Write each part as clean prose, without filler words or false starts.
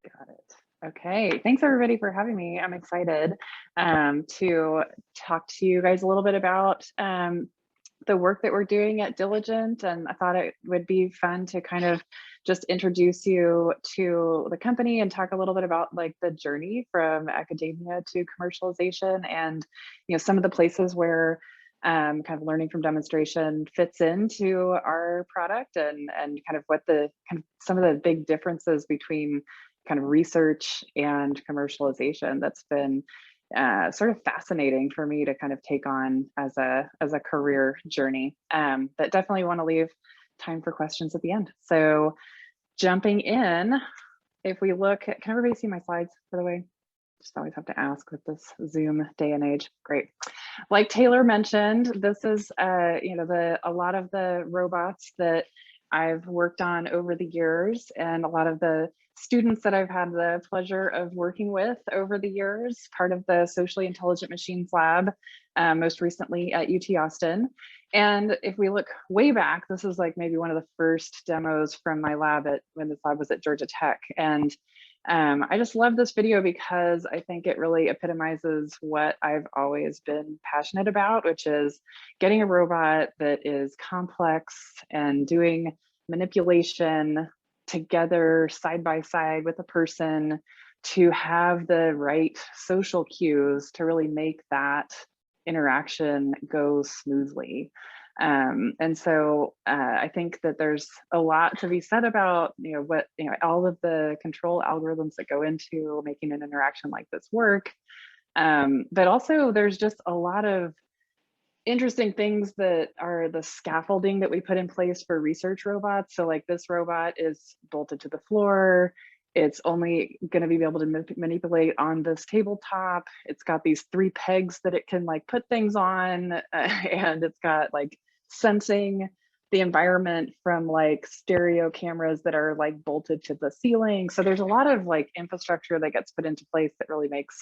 Got it. Okay, thanks everybody for having me. I'm excited to talk to you guys a little bit about the work that we're doing at Diligent, and I thought it would be fun to kind of just introduce you to the company and talk a little bit about like the journey from academia to commercialization, and some of the places where kind of learning from demonstration fits into our product, and kind of what the some of the big differences between kind of research and commercialization that's been sort of fascinating for me to kind of take on as a career journey. But definitely want to leave time for questions at the end. So jumping in, if we look at, can everybody see my slides, by the way? Just always have to ask with this Zoom day and age. Great. Like Taylor mentioned, this is a lot of the robots that I've worked on over the years, and a lot of the students that I've had the pleasure of working with over the years, part of the Socially Intelligent Machines Lab, most recently at UT Austin. And if we look way back, this is like maybe one of the first demos from my lab when this lab was at Georgia Tech. And I just love this video because I think it really epitomizes what I've always been passionate about, which is getting a robot that is complex and doing manipulation together side by side with a person to have the right social cues to really make that interaction go smoothly. And so I think that there's a lot to be said about all of the control algorithms that go into making an interaction like this work. But also there's just a lot of interesting things that are the scaffolding that we put in place for research robots. So like this robot is bolted to the floor. It's only going to be able to manipulate on this tabletop. It's got these 3 pegs that it can like put things on, and it's got like sensing the environment from like stereo cameras that are like bolted to the ceiling. So there's a lot of like infrastructure that gets put into place that really makes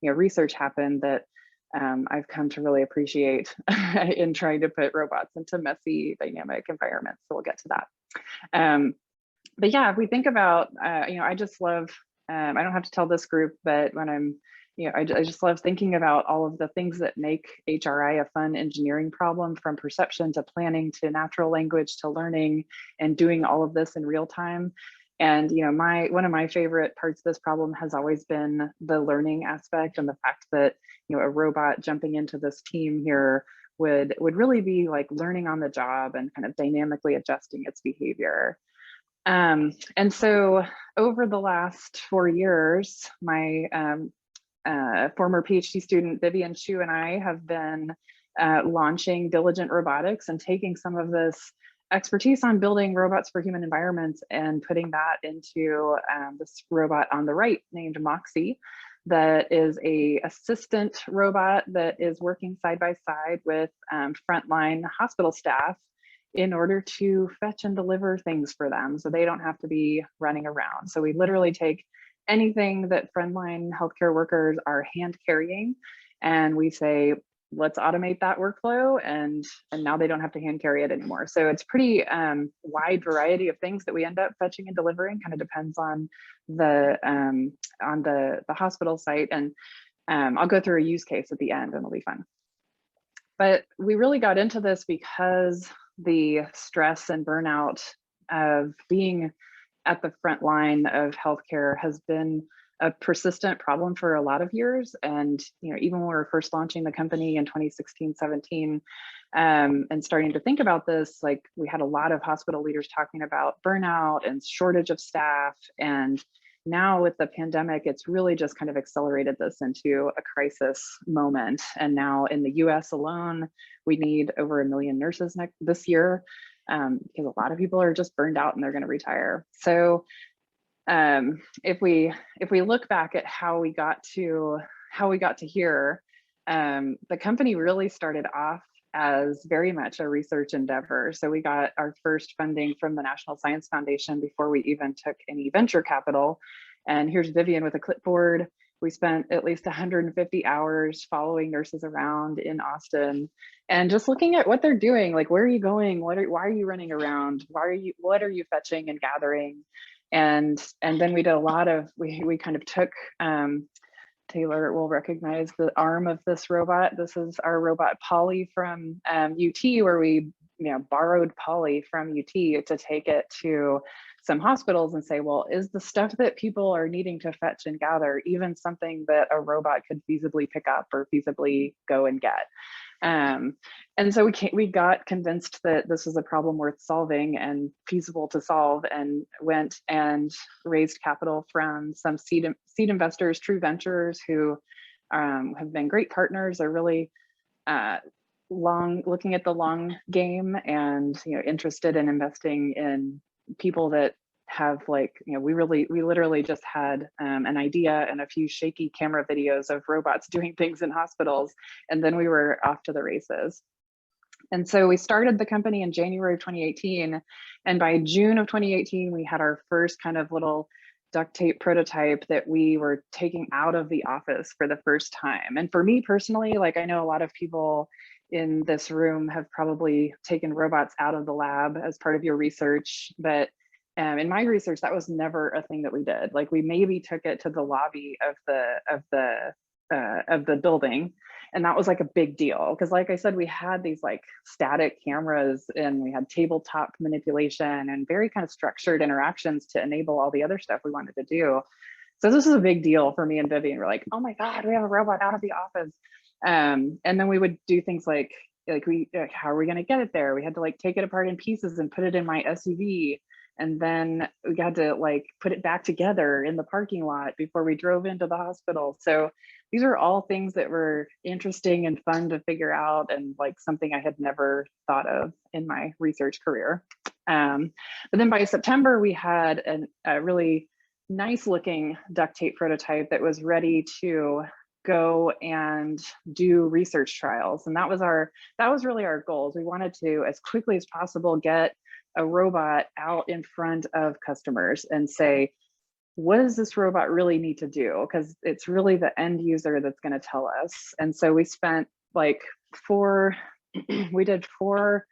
research happen that I've come to really appreciate in trying to put robots into messy dynamic environments. So we'll get to that. But yeah, if we think about, I just love, I don't have to tell this group, but when I'm, I just love thinking about all of the things that make HRI a fun engineering problem, from perception to planning to natural language to learning, and doing all of this in real time. And one of my favorite parts of this problem has always been the learning aspect, and the fact that a robot jumping into this team here would really be like learning on the job and kind of dynamically adjusting its behavior. And so over the last 4 years, my former PhD student Vivian Chu and I have been launching Diligent Robotics and taking some of this expertise on building robots for human environments and putting that into this robot on the right named Moxie, that is a assistant robot that is working side by side with frontline hospital staff in order to fetch and deliver things for them, so they don't have to be running around. So we literally take anything that frontline healthcare workers are hand carrying, and we say, let's automate that workflow, and now they don't have to hand carry it anymore. So it's pretty wide variety of things that we end up fetching and delivering. Kind of depends on the hospital site, and I'll go through a use case at the end, and it'll be fun. But we really got into this because the stress and burnout of being at the front line of healthcare has been a persistent problem for a lot of years. And even when we were first launching the company in 2016, 17, and starting to think about this, like we had a lot of hospital leaders talking about burnout and shortage of staff. And now with the pandemic, it's really just kind of accelerated this into a crisis moment. And now in the US alone, we need over 1 million nurses this year, because a lot of people are just burned out and they're going to retire. So if we look back at how we got to here, the company really started off as very much a research endeavor. So we got our first funding from the National Science Foundation before we even took any venture capital. And here's Vivian with a clipboard. We spent at least 150 hours following nurses around in Austin and just looking at what they're doing. Like, where are you going? Why are you running around? What are you fetching and gathering? And then we did a lot of, we kind of took, Taylor will recognize the arm of this robot. This is our robot Polly from UT, where we borrowed Polly from UT to take it to some hospitals and say, well, is the stuff that people are needing to fetch and gather even something that a robot could feasibly pick up or feasibly go and get? And so we got convinced that this was a problem worth solving and feasible to solve, and went and raised capital from some seed investors, True Ventures, who have been great partners. Are really looking at the long game, and interested in investing in people that have, like, we literally just had an idea and a few shaky camera videos of robots doing things in hospitals, and then we were off to the races. And so we started the company in January of 2018, and by June of 2018 we had our first kind of little duct tape prototype that we were taking out of the office for the first time. And for me personally, like, I know a lot of people in this room have probably taken robots out of the lab as part of your research, but in my research, that was never a thing that we did. Like, we maybe took it to the lobby of the building, and that was like a big deal because, like I said, we had these like static cameras, and we had tabletop manipulation and very kind of structured interactions to enable all the other stuff we wanted to do. So this is a big deal for me and Vivian. We're like, oh my God, we have a robot out of the office. And then we would do things like how are we going to get it there? We had to like take it apart in pieces and put it in my SUV. And then we had to like put it back together in the parking lot before we drove into the hospital. So these are all things that were interesting and fun to figure out, and like something I had never thought of in my research career. But then by September, we had a really nice looking duct tape prototype that was ready to go and do research trials. And that was really our goals. We wanted to, as quickly as possible, get a robot out in front of customers and say, what does this robot really need to do? Because it's really the end user that's going to tell us. And so we spent like we did four,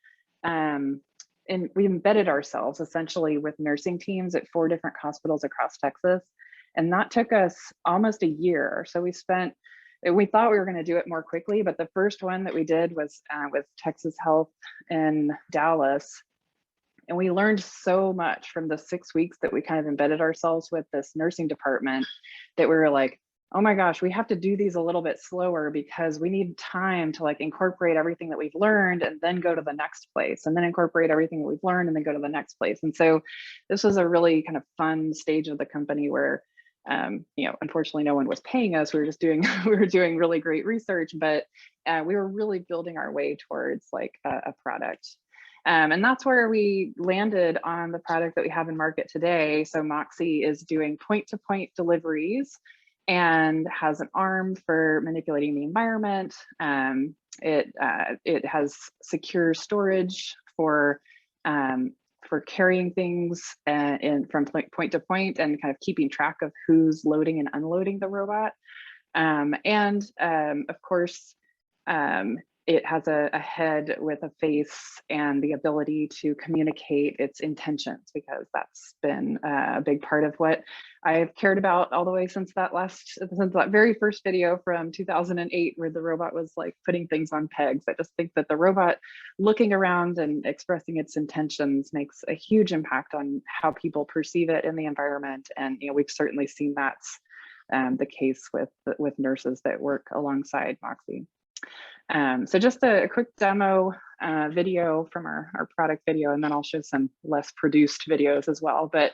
and we embedded ourselves essentially with nursing teams at 4 different hospitals across Texas. And that took us almost a year. So we thought we were going to do it more quickly, but the first one that we did was with Texas Health in Dallas. And we learned so much from the 6 weeks that we kind of embedded ourselves with this nursing department, that we were like, oh my gosh, we have to do these a little bit slower because we need time to like incorporate everything that we've learned and then go to the next place, and then incorporate everything that we've learned and then go to the next place. And so this was a really kind of fun stage of the company where, unfortunately no one was paying us. We were just doing, we were doing really great research, but we were really building our way towards like a product. And that's where we landed on the product that we have in market today. So Moxie is doing point-to-point deliveries and has an arm for manipulating the environment. It has secure storage for carrying things from point to point and kind of keeping track of who's loading and unloading the robot. Of course, it has a head with a face and the ability to communicate its intentions, because that's been a big part of what I've cared about all the way since that very first video from 2008, where the robot was like putting things on pegs. I just think that the robot looking around and expressing its intentions makes a huge impact on how people perceive it in the environment. And we've certainly seen that's the case with nurses that work alongside Moxie. So just a quick demo video from our product video, and then I'll show some less produced videos as well. But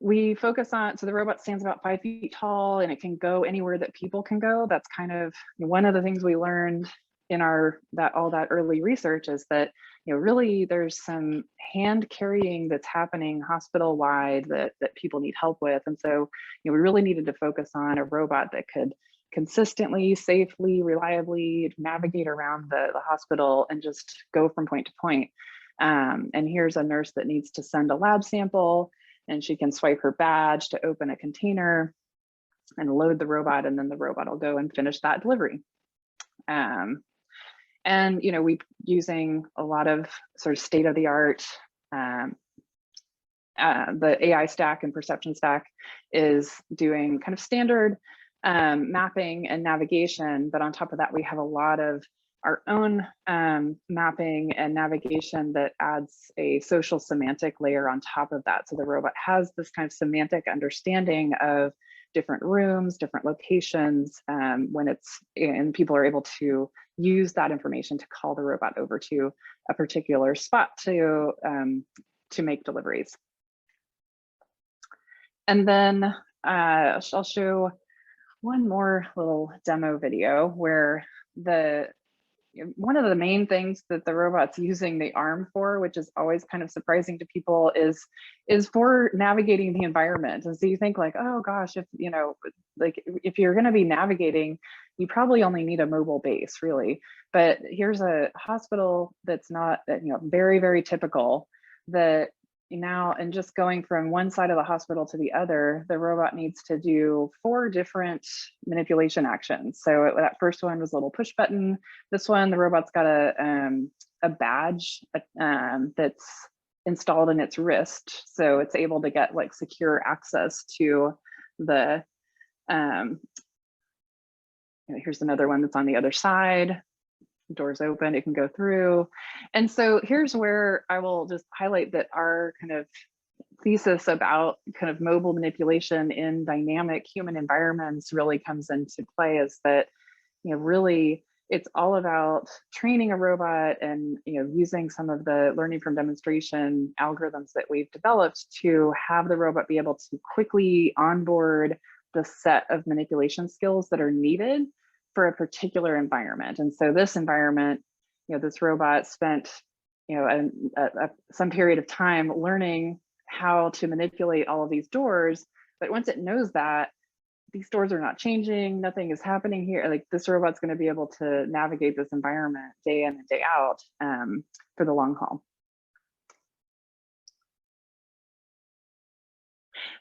we focus on, so the robot stands about 5 feet tall, and it can go anywhere that people can go. That's kind of one of the things we learned in all that early research, is that really there's some hand carrying that's happening hospital wide that people need help with. And so we really needed to focus on a robot that could consistently, safely, reliably navigate around the hospital and just go from point to point. And here's a nurse that needs to send a lab sample, and she can swipe her badge to open a container and load the robot, and then the robot will go and finish that delivery. And we using a lot of sort of state-of-the-art the AI stack and perception stack is doing kind of standard mapping and navigation, but on top of that, we have a lot of our own mapping and navigation that adds a social semantic layer on top of that. So the robot has this kind of semantic understanding of different rooms, different locations, and people are able to use that information to call the robot over to a particular spot to make deliveries. And then I'll show one more little demo video where one of the main things that the robot's using the arm for, which is always kind of surprising to people, is for navigating the environment. And so you think like, oh gosh, if you're going to be navigating, you probably only need a mobile base, really. But here's a hospital that's not, very, very typical, that now, and just going from one side of the hospital to the other, the robot needs to do 4 different manipulation actions. So that first one was a little push button. This one, the robot's got a badge that's installed in its wrist, so it's able to get like secure access to the. Here's another one that's on the other side. Doors open, it can go through. And so here's where I will just highlight that our kind of thesis about kind of mobile manipulation in dynamic human environments really comes into play, is that, really it's all about training a robot and, using some of the learning from demonstration algorithms that we've developed to have the robot be able to quickly onboard the set of manipulation skills that are needed for a particular environment. And so this environment, this robot spent, some period of time learning how to manipulate all of these doors. But once it knows that these doors are not changing, nothing is happening here, like this robot's going to be able to navigate this environment day in and day out for the long haul.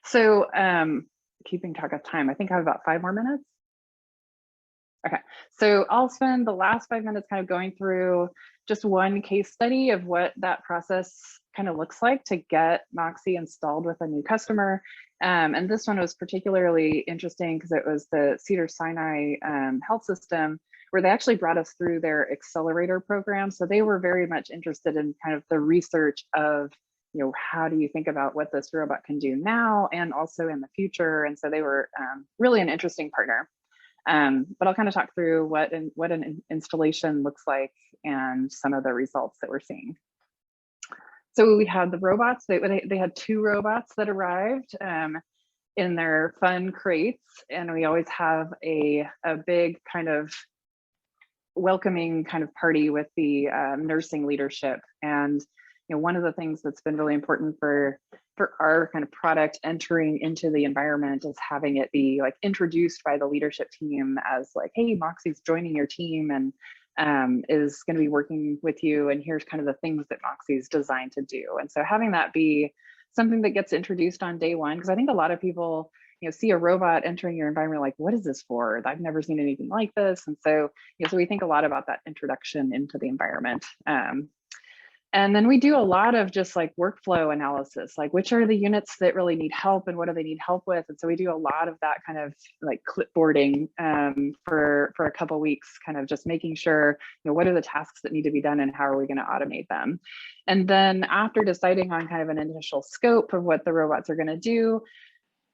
So keeping track of time, I think I have about 5 more minutes. Okay, so I'll spend the last 5 minutes kind of going through just one case study of what that process kind of looks like to get Moxie installed with a new customer. And this one was particularly interesting because it was the Cedars-Sinai health system, where they actually brought us through their accelerator program. So they were very much interested in kind of the research of, how do you think about what this robot can do now and also in the future? And so they were really an interesting partner. But I'll kind of talk through what an installation looks like and some of the results that we're seeing. So we had the robots. They had 2 robots that arrived in their fun crates, and we always have a big kind of welcoming kind of party with the nursing leadership. And one of the things that's been really important for our kind of product entering into the environment is having it be like introduced by the leadership team as like, hey, Moxie's joining your team and is going to be working with you, and here's kind of the things that Moxie's designed to do. And so having that be something that gets introduced on day one, because I think a lot of people see a robot entering your environment like, what is this for? I've never seen anything like this. And so so we think a lot about that introduction into the environment. And then we do a lot of just like workflow analysis, like which are the units that really need help and what do they need help with? And so we do a lot of that kind of like clipboarding for a couple weeks, kind of just making sure, what are the tasks that need to be done and how are we going to automate them? And then after deciding on kind of an initial scope of what the robots are going to do,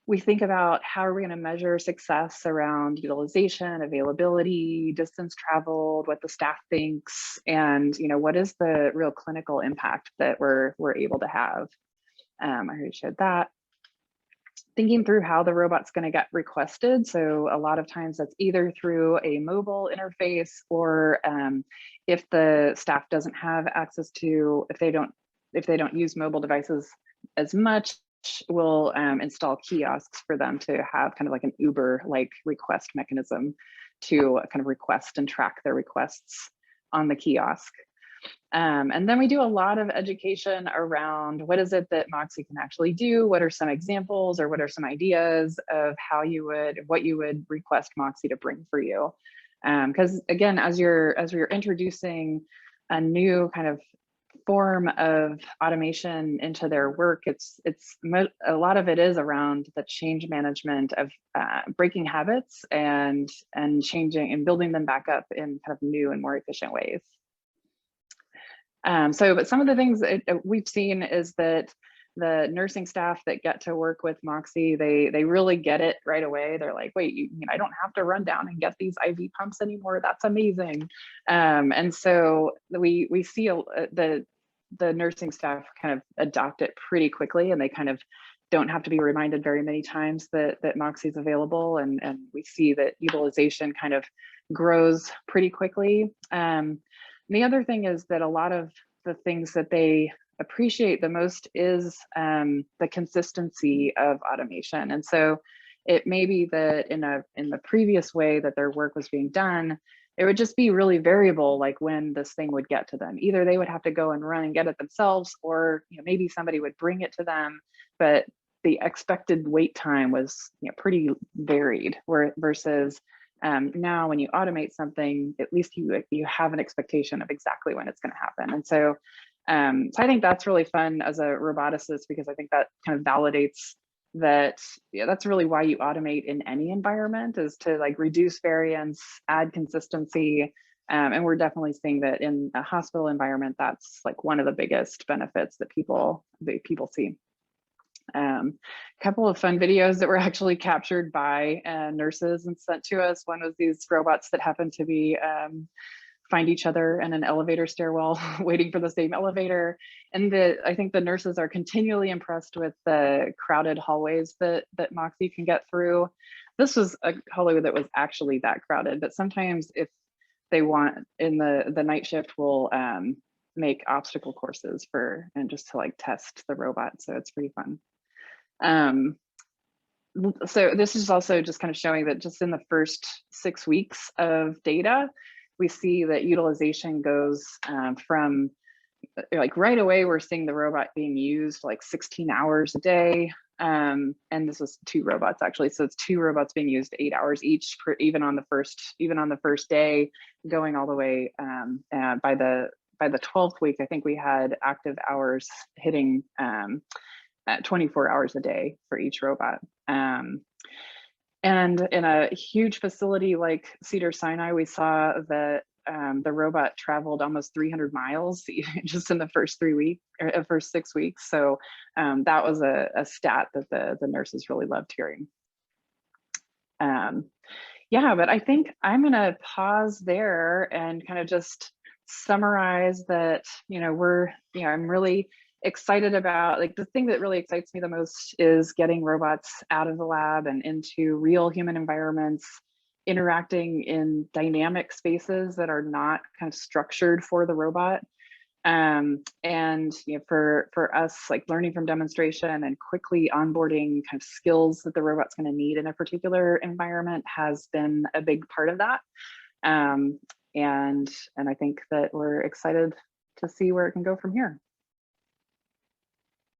we think about how are we going to measure success around utilization, availability, distance traveled, what the staff thinks, and what is the real clinical impact that we're able to have. I already showed that. Thinking through how the robot's going to get requested. So a lot of times that's either through a mobile interface or if the staff doesn't have access to, if they don't use mobile devices as much, we'll install kiosks for them to have kind of like an Uber-like request mechanism to kind of request and track their requests on the kiosk. And then we do a lot of education around what is it that Moxie can actually do? What are some examples or what are some ideas of what you would request Moxie to bring for you? Because again, as you're introducing a new kind of form of automation into their work, a lot of it is around the change management of breaking habits and changing and building them back up in kind of new and more efficient ways. But some of the things that we've seen is that the nursing staff that get to work with Moxie, they really get it right away. They're like, wait, I don't have to run down and get these IV pumps anymore. That's amazing. And so we see the nursing staff kind of adopt it pretty quickly, and they kind of don't have to be reminded very many times that Moxie is available. And we see that utilization kind of grows pretty quickly. And the other thing is that a lot of the things that they appreciate the most is the consistency of automation. And so it may be that in the previous way that their work was being done, it would just be really variable, like when this thing would get to them. Either they would have to go and run and get it themselves, or maybe somebody would bring it to them, but the expected wait time was pretty varied. Versus now when you automate something, at least you have an expectation of exactly when it's going to happen. And so I think that's really fun as a roboticist, because I think that kind of validates that that's really why you automate in any environment, is to like reduce variance, add consistency. And we're definitely seeing that in a hospital environment, that's like one of the biggest benefits that people see. A couple of fun videos that were actually captured by nurses and sent to us. One was these robots that happened to be find each other in an elevator stairwell waiting for the same elevator. And I think the nurses are continually impressed with the crowded hallways that Moxie can get through. This was a hallway that was actually that crowded, but sometimes if they want, in the night shift, we'll make obstacle courses and just to like test the robot. So it's pretty fun. So this is also just kind of showing that just in the first 6 weeks of data, we see that utilization goes from like right away, we're seeing the robot being used like 16 hours a day. And this was 2 robots actually. So it's 2 robots being used 8 hours each even on the first day, going all the way by the 12th week, I think we had active hours hitting 24 hours a day for each robot. And in a huge facility like Cedars-Sinai, we saw that the robot traveled almost 300 miles just in the first 6 weeks. So that was a stat that the nurses really loved hearing. Yeah, but I think I'm gonna pause there and kind of just summarize that, I'm really excited about, like, the thing that really excites me the most is getting robots out of the lab and into real human environments, interacting in dynamic spaces that are not kind of structured for the robot. And for us, like learning from demonstration and quickly onboarding kind of skills that the robot's going to need in a particular environment has been a big part of that. And I think that we're excited to see where it can go from here.